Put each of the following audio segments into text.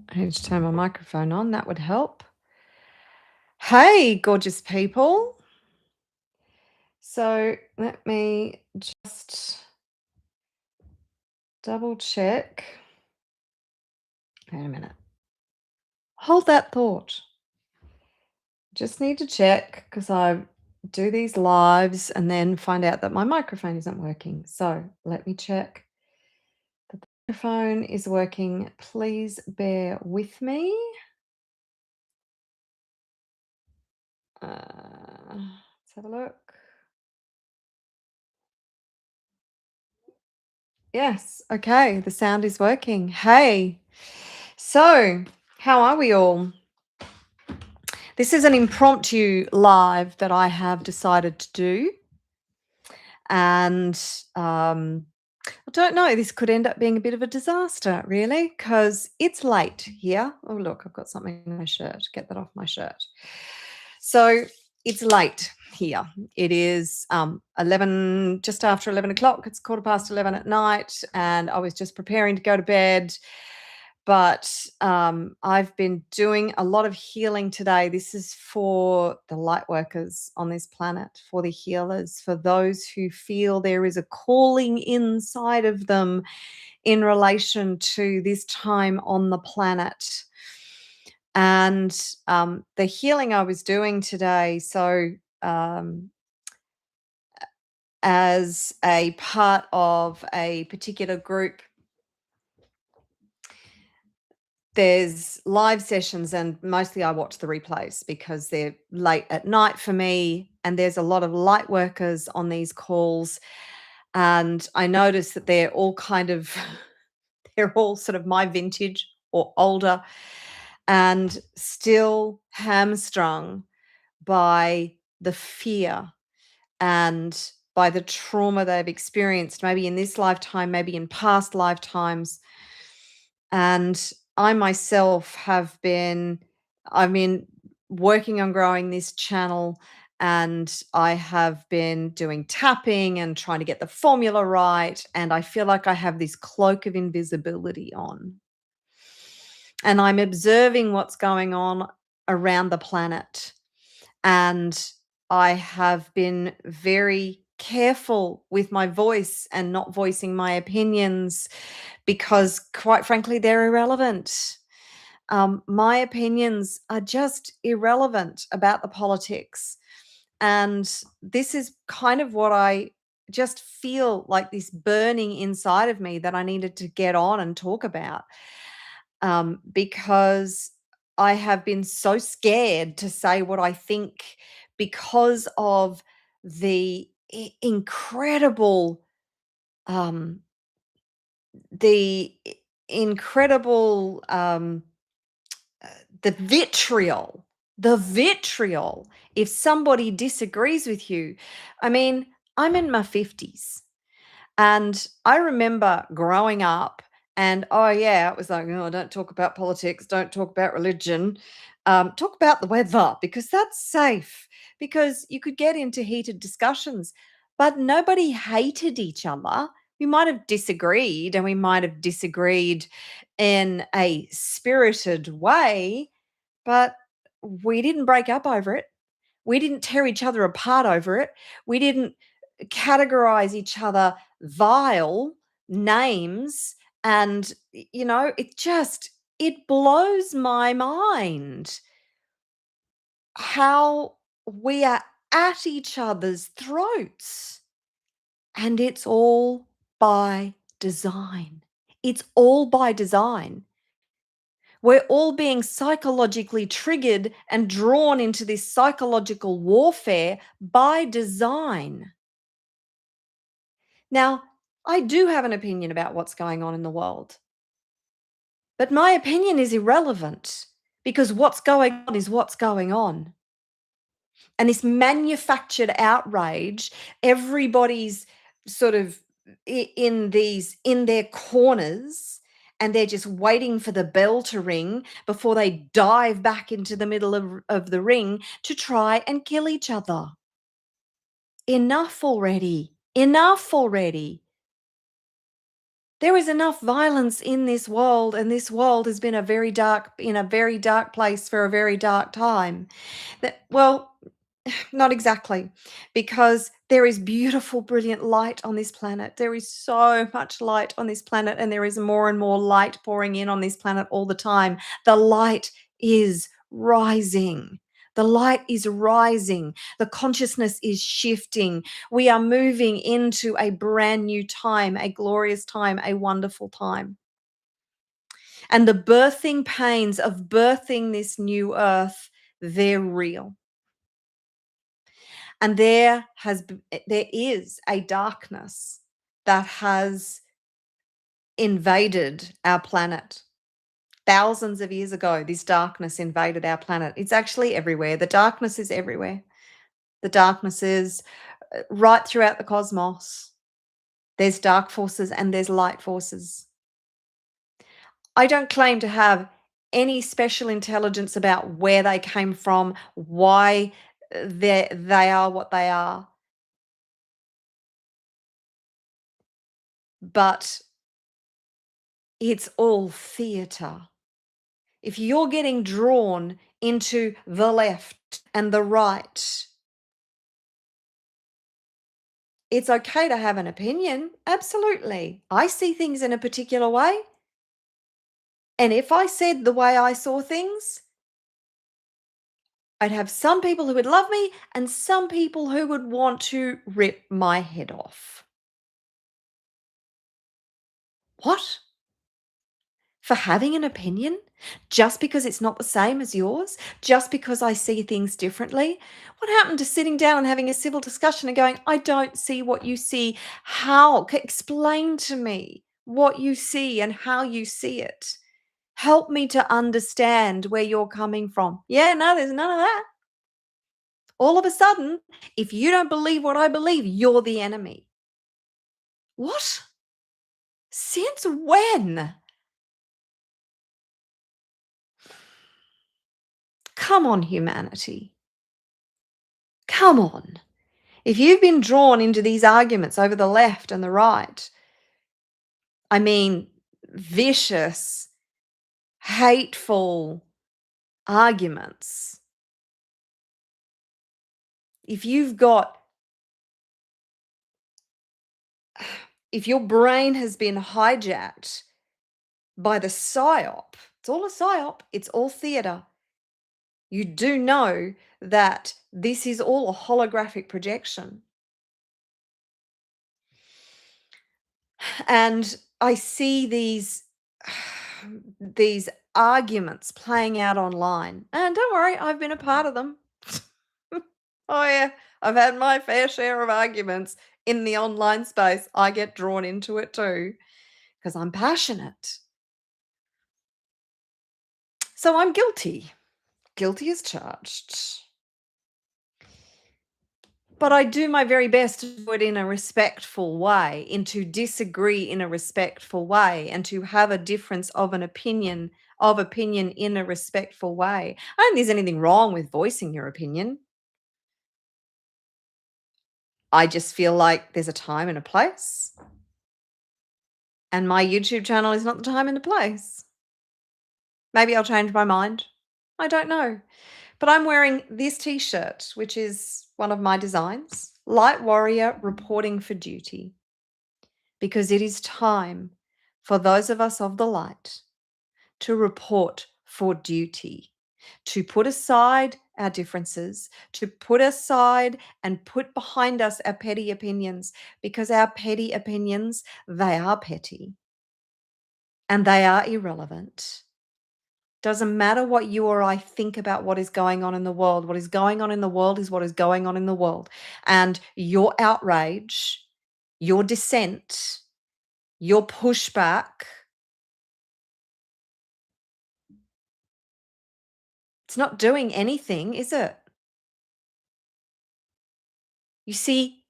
I need to turn my microphone on. That would help. Hey, gorgeous people. So let me just double check. Wait a minute. Hold that thought. Just need to check because I do these lives and then find out that my microphone isn't working. So let me check. The microphone is working. Please bear with me. Let's have a look. Yes. Okay. The sound is working. Hey. So, how are we all? This is an impromptu live that I have decided to do. And I don't know, this could end up being a bit of a disaster, really, because it's late here. Oh, look, I've got something in my shirt. Get that off my shirt. So, it's late here. It is 11, just after 11 o'clock. It's 11:15 at night. And I was just preparing to go to bed. But I've been doing a lot of healing today. This is for the light workers on this planet, for the healers, for those who feel there is a calling inside of them in relation to this time on the planet. And the healing I was doing today, so um, as a part of a particular group, there's live sessions, and mostly I watch the replays because they're late at night for me, and there's a lot of light workers on these calls, and I notice that they're all kind of they're all sort of my vintage or older, and still hamstrung by the fear and by the trauma they've experienced, maybe in this lifetime, maybe in past lifetimes. And I myself have been, I mean, working on growing this channel, and I have been doing tapping and trying to get the formula right. And I feel like I have this cloak of invisibility on. And I'm observing what's going on around the planet. And I have been very careful with my voice and not voicing my opinions because, quite frankly, they're irrelevant. My opinions are just irrelevant about the politics. And this is kind of what I just feel like, this burning inside of me that I needed to get on and talk about, because I have been so scared to say what I think because of the incredible, um, the i- incredible, uh, the vitriol, the vitriol. If somebody disagrees with you, I mean, I'm in my 50s. And I remember growing up, and oh, yeah, it was like, oh, don't talk about politics, don't talk about religion, talk about the weather because that's safe. Because you could get into heated discussions, but nobody hated each other. We might have disagreed, and we might have disagreed in a spirited way, but we didn't break up over it. We didn't tear each other apart over it. We didn't categorize each other vile names. And it blows my mind how we are at each other's throats, and it's all by design. It's all by design. We're all being psychologically triggered and drawn into this psychological warfare by design. Now, I do have an opinion about what's going on in the world, but my opinion is irrelevant because what's going on is what's going on. And this manufactured outrage, everybody's sort of in their corners, and they're just waiting for the bell to ring before they dive back into the middle of the ring to try and kill each other. Enough already. Enough already. There is enough violence in this world, and this world has been in a very dark place for a very dark time. Well, not exactly, because there is beautiful, brilliant light on this planet. There is so much light on this planet, and there is more and more light pouring in on this planet all the time. The light is rising. The light is rising. The consciousness is shifting. We are moving into a brand new time, a glorious time, a wonderful time. And the birthing pains of birthing this new earth, they're real. And there is a darkness that has invaded our planet. Thousands of years ago, this darkness invaded our planet. It's actually everywhere. The darkness is everywhere. The darkness is right throughout the cosmos. There's dark forces and there's light forces. I don't claim to have any special intelligence about where they came from, why they are what they are. But it's all theater. If you're getting drawn into the left and the right, it's okay to have an opinion. Absolutely. I see things in a particular way. And if I said the way I saw things, I'd have some people who would love me and some people who would want to rip my head off. What? For having an opinion? Just because it's not the same as yours? Just because I see things differently? What happened to sitting down and having a civil discussion and going, I don't see what you see. How? Explain to me what you see and how you see it. Help me to understand where you're coming from. Yeah, no, there's none of that. All of a sudden, if you don't believe what I believe, you're the enemy. What? Since when? Come on, humanity. Come on. If you've been drawn into these arguments over the left and the right, I mean, vicious, hateful arguments, if you've got, if your brain has been hijacked by the psyop, it's all a psyop, it's all theater. You do know that this is all a holographic projection. And I see these arguments playing out online. And don't worry, I've been a part of them. Oh yeah, I've had my fair share of arguments in the online space. I get drawn into it too because I'm passionate. So I'm guilty. Guilty as charged. But I do my very best to do it in a respectful way, and to disagree in a respectful way, and to have a difference of opinion in a respectful way. I don't think there's anything wrong with voicing your opinion. I just feel like there's a time and a place. And my YouTube channel is not the time and the place. Maybe I'll change my mind. I don't know. But I'm wearing this t-shirt, which is one of my designs. Light Warrior reporting for duty. Because it is time for those of us of the light to report for duty, to put aside our differences, to put aside and put behind us our petty opinions, because our petty opinions, they are petty and they are irrelevant. Doesn't matter what you or I think about what is going on in the world. What is going on in the world is what is going on in the world. And your outrage, your dissent, your pushback, it's not doing anything, is it? You see,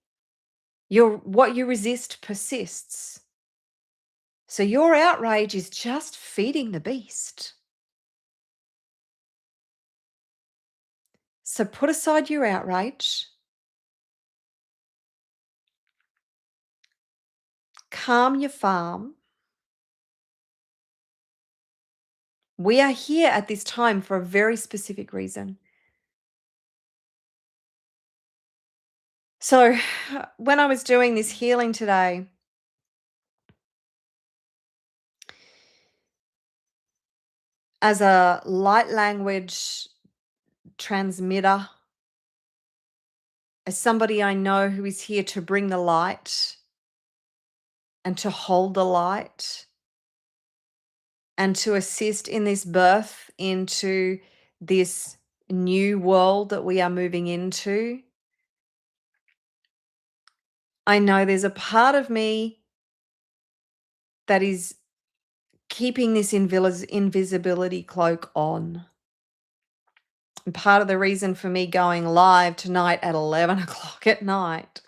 what you resist persists. So your outrage is just feeding the beast. So put aside your outrage, calm your farm, We are here at this time for a very specific reason. So, when I was doing this healing today, as a light language transmitter, as somebody I know who is here to bring the light and to hold the light and to assist in this birth into this new world that we are moving into, I know there's a part of me that is keeping this invisibility cloak on. And part of the reason for me going live tonight at 11 o'clock at night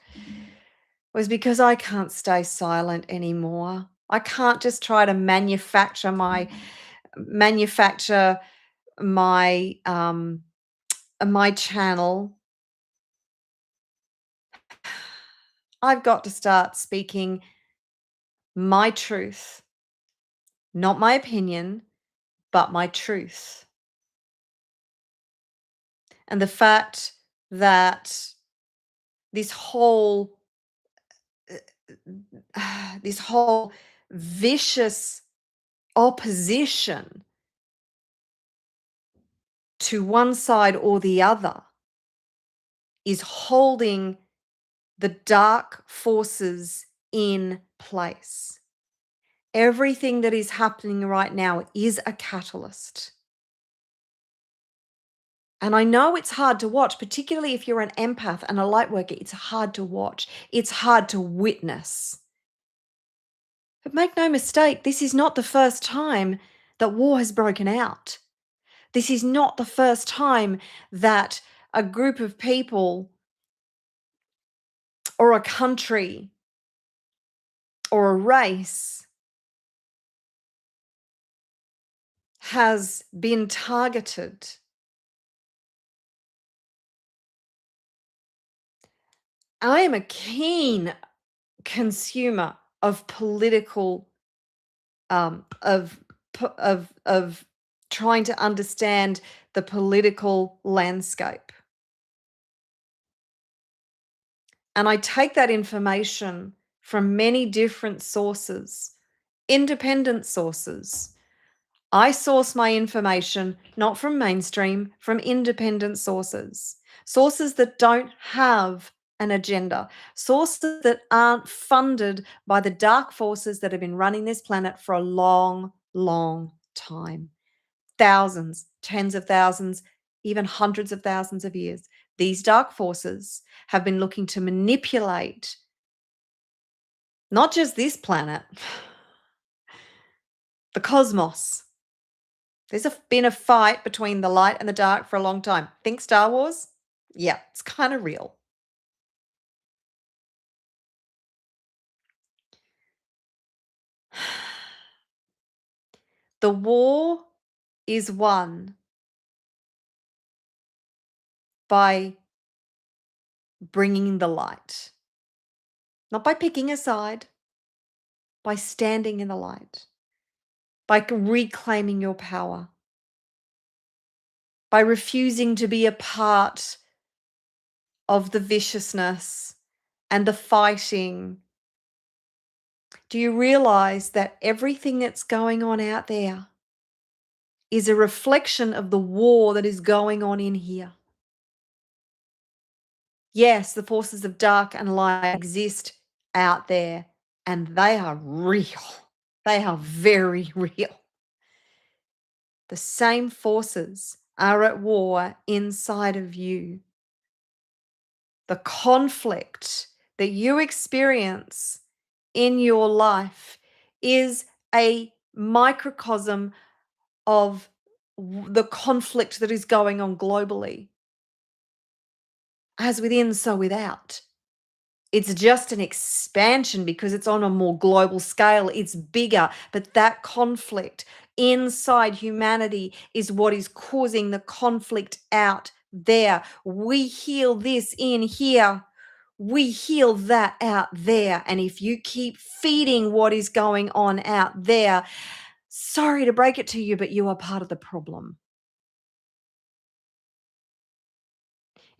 was because I can't stay silent anymore. I can't just try to manufacture my channel. I've got to start speaking my truth, not my opinion, but my truth. And the fact that this whole this whole vicious opposition to one side or the other is holding the dark forces in place. Everything that is happening right now is a catalyst. And I know it's hard to watch, particularly if you're an empath and a light worker. It's hard to watch. It's hard to witness. But make no mistake, this is not the first time that war has broken out. This is not the first time that a group of people or a country or a race has been targeted. I am a keen consumer of political of trying to understand the political landscape. And I take that information from many different sources, independent sources. I source my information not from mainstream, from independent sources, sources that don't have an agenda, sources that aren't funded by the dark forces that have been running this planet for a long, long time. Thousands, tens of thousands, even hundreds of thousands of years. These dark forces have been looking to manipulate not just this planet, the cosmos. Been a fight between the light and the dark for a long time. Think Star Wars? Yeah, it's kind of real. The war is won by bringing the light, not by picking a side, by standing in the light, by reclaiming your power, by refusing to be a part of the viciousness and the fighting. Do you realize that everything that's going on out there is a reflection of the war that is going on in here? Yes, the forces of dark and light exist out there, and they are real. They are very real. The same forces are at war inside of you. The conflict that you experience in your life is a microcosm of the conflict that is going on globally. As within, so without. It's just an expansion because it's on a more global scale. It's bigger, but that conflict inside humanity is what is causing the conflict out there. We heal this in here. We heal that out there. And if you keep feeding what is going on out there, Sorry to break it to you, but you are part of the problem.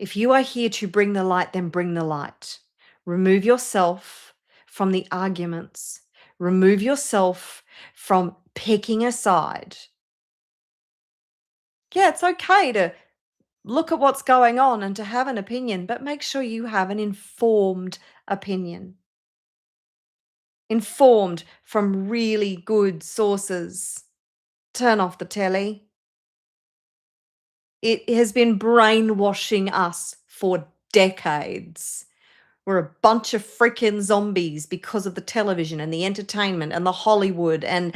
If you are here to bring the light, then bring the light. Remove yourself from the arguments. Remove yourself from picking a side. Yeah, it's okay to look at what's going on and to have an opinion, but make sure you have an informed opinion. Informed from really good sources. Turn off the telly. It has been brainwashing us for decades. We're a bunch of freaking zombies because of the television and the entertainment and the Hollywood, and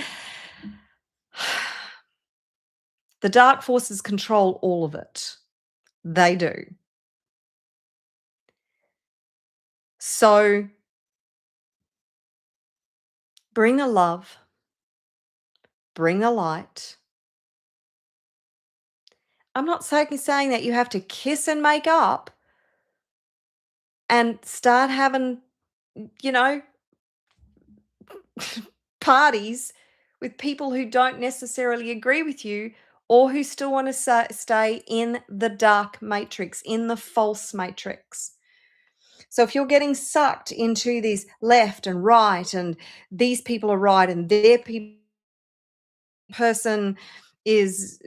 the dark forces control all of it. They do. So bring the love, bring the light. I'm not saying that you have to kiss and make up and start having, you know, parties with people who don't necessarily agree with you or who still want to stay in the dark matrix, in the false matrix. So if you're getting sucked into this left and right, and these people are right and their person is,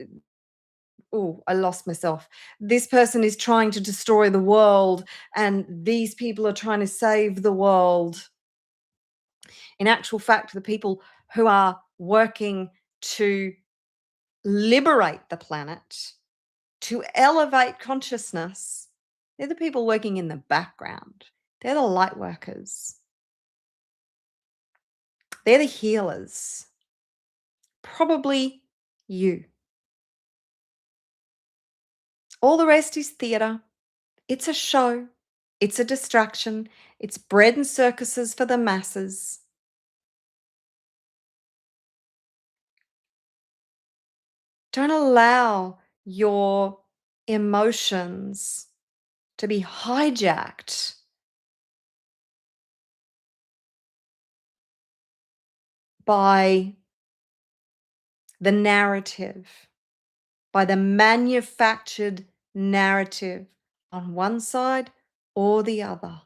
oh, I lost myself. This person is trying to destroy the world, and these people are trying to save the world. In actual fact, the people who are working to liberate the planet, to elevate consciousness, they're the people working in the background. They're the light workers. They're the healers. Probably you. All the rest is theatre. It's a show. It's a distraction. It's bread and circuses for the masses. Don't allow your emotions to be hijacked by the narrative, by the manufactured narrative on one side or the other.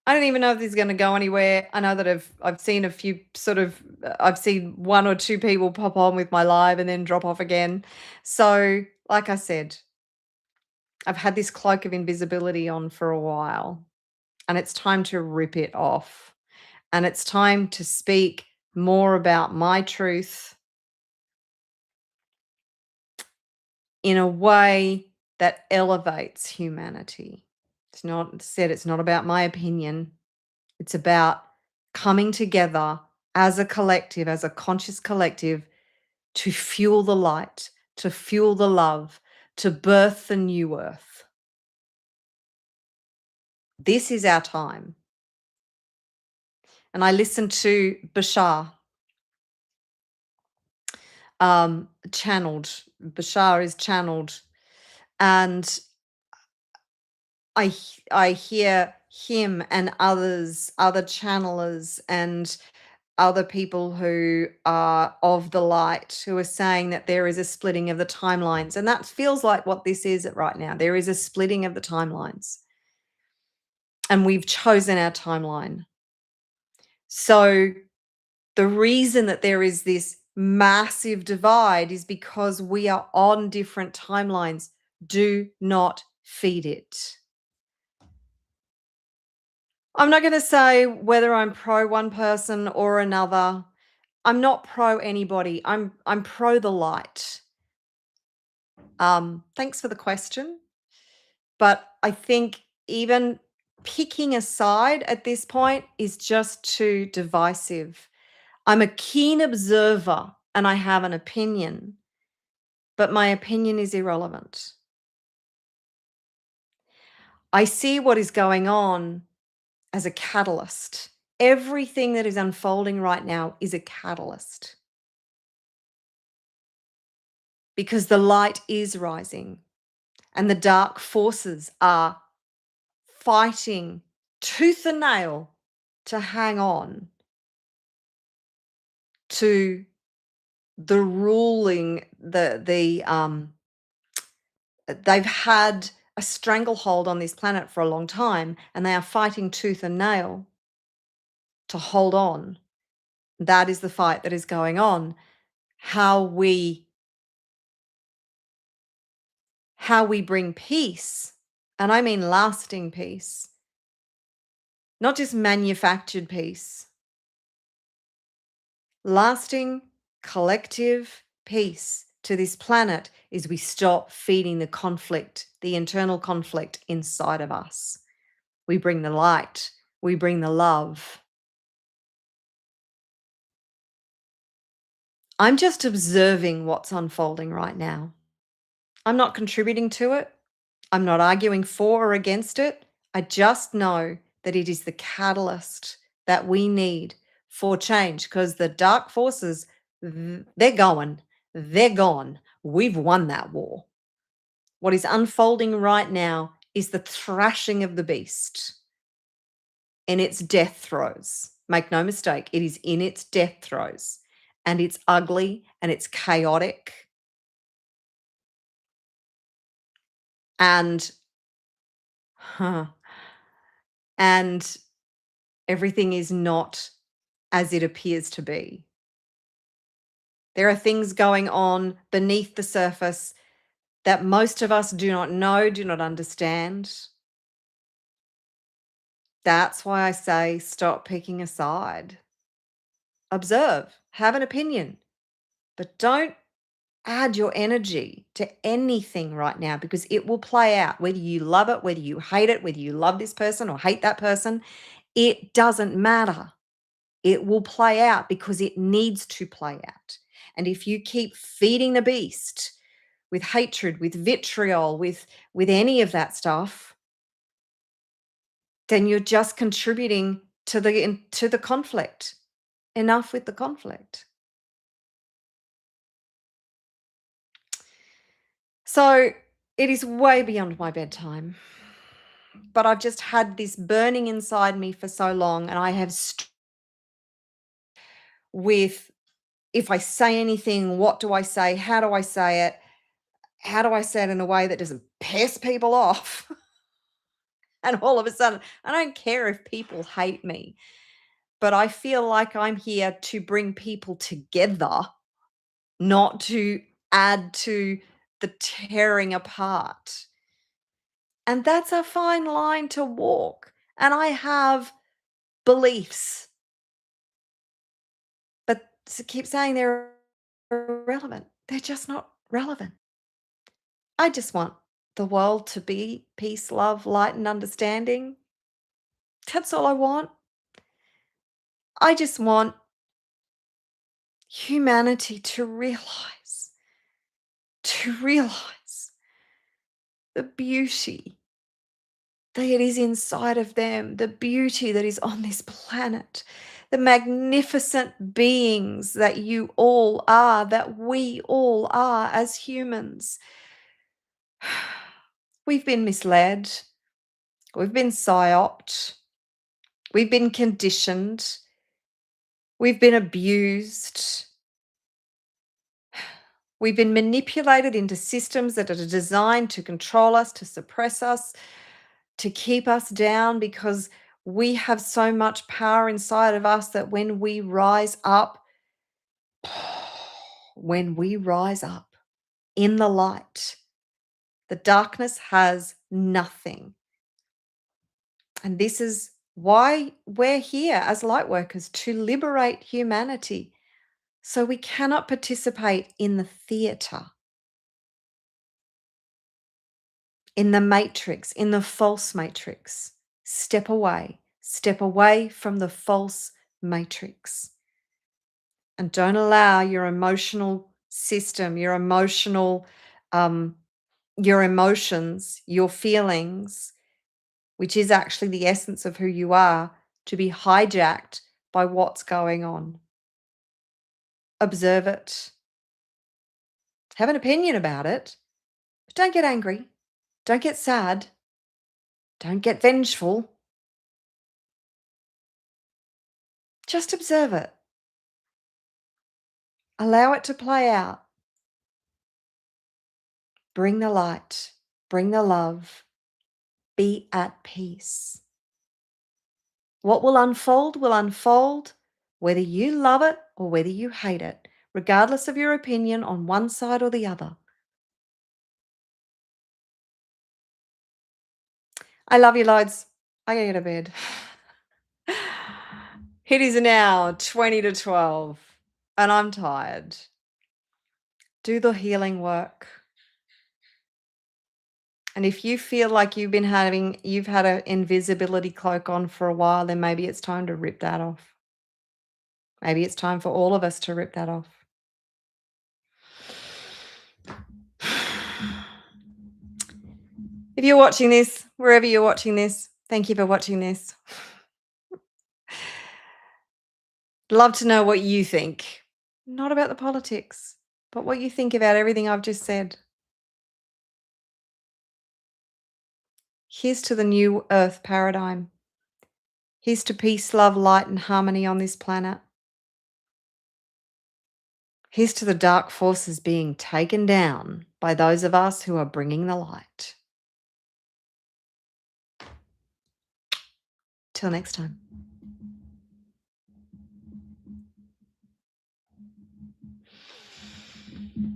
I don't even know if this is gonna go anywhere. I know that I've seen a few sort of I've seen 1 or 2 people pop on with my live and then drop off again. So, like I said, I've had this cloak of invisibility on for a while, and it's time to rip it off. And it's time to speak more about my truth in a way that elevates humanity. It's not about my opinion. It's about coming together as a collective, as a conscious collective, to fuel the light, to fuel the love, to birth the new earth. This is our time. And I listened to Bashar, channeled. Bashar is channeled. And I hear him and others, other channelers and other people who are of the light who are saying that there is a splitting of the timelines. And that feels like what this is right now. There is a splitting of the timelines. And we've chosen our timeline. So the reason that there is this massive divide is because we are on different timelines. Do not feed it. I'm not going to say whether I'm pro one person or another. I'm not pro anybody. I'm pro the light. Thanks for the question, but I think even picking a side at this point is just too divisive. I'm a keen observer and I have an opinion, but my opinion is irrelevant. I see what is going on as a catalyst. Everything that is unfolding right now is a catalyst because the light is rising and the dark forces are fighting tooth and nail to hang on to the ruling, they've had a stranglehold on this planet for a long time, and they are fighting tooth and nail to hold on. That is the fight that is going on. How we how we bring peace, and I mean lasting peace, not just manufactured peace, lasting collective peace to this planet is we stop feeding the conflict, the internal conflict inside of us. We bring the light, we bring the love. I'm just observing what's unfolding right now. I'm not contributing to it. I'm not arguing for or against it. I just know that it is the catalyst that we need for change because the dark forces, they're going, they're gone. We've won that war. What is unfolding right now is the thrashing of the beast in its death throes. Make no mistake, it is in its death throes and it's ugly and it's chaotic and huh, and everything is not as it appears to be. There are things going on beneath the surface that most of us do not know, do not understand. That's why I say stop picking a side. Observe, have an opinion, but don't add your energy to anything right now because it will play out. Whether you love it, whether you hate it, whether you love this person or hate that person, it doesn't matter. It will play out because it needs to play out. And if you keep feeding the beast with hatred, with vitriol, with any of that stuff, then you're just contributing to the conflict. Enough with the conflict. So it is way beyond my bedtime, but I've just had this burning inside me for so long, and I have with if I say anything, what do I say? How do I say it? How do I say it in a way that doesn't piss people off? And all of a sudden, I don't care if people hate me, but I feel like I'm here to bring people together, not to add to the tearing apart. And that's a fine line to walk. And I have beliefs, but to keep saying they're irrelevant, they're just not relevant. I just want the world to be peace, love, light, and understanding. That's all I want. I just want humanity to realize the beauty that it is inside of them, the beauty that is on this planet, the magnificent beings that you all are, that we all are as humans. We've been misled, we've been psyoped, we've been conditioned, we've been abused. We've been manipulated into systems that are designed to control us, to suppress us, to keep us down because we have so much power inside of us that when we rise up, when we rise up in the light, the darkness has nothing. And this is why we're here as light workers to liberate humanity. So we cannot participate in the theatre, in the matrix, in the false matrix. Step away from the false matrix. And don't allow your emotional system, your emotions, your feelings, which is actually the essence of who you are, to be hijacked by what's going on. Observe it. Have an opinion about it, but don't get angry. Don't get sad. Don't get vengeful. Just observe it. Allow it to play out. Bring the light, bring the love, be at peace. What will unfold, whether you love it or whether you hate it, regardless of your opinion on one side or the other. I love you loads. I gotta go to bed. It is now 20 to 12 and I'm tired. Do the healing work. And if you feel like you've had an invisibility cloak on for a while, then maybe it's time to rip that off. Maybe it's time for all of us to rip that off. If you're watching this, wherever you're watching this, thank you for watching this. Love to know what you think. Not about the politics, but what you think about everything I've just said. Here's to the new earth paradigm. Here's to peace, love, light, and harmony on this planet. Here's to the dark forces being taken down by those of us who are bringing the light. Till next time.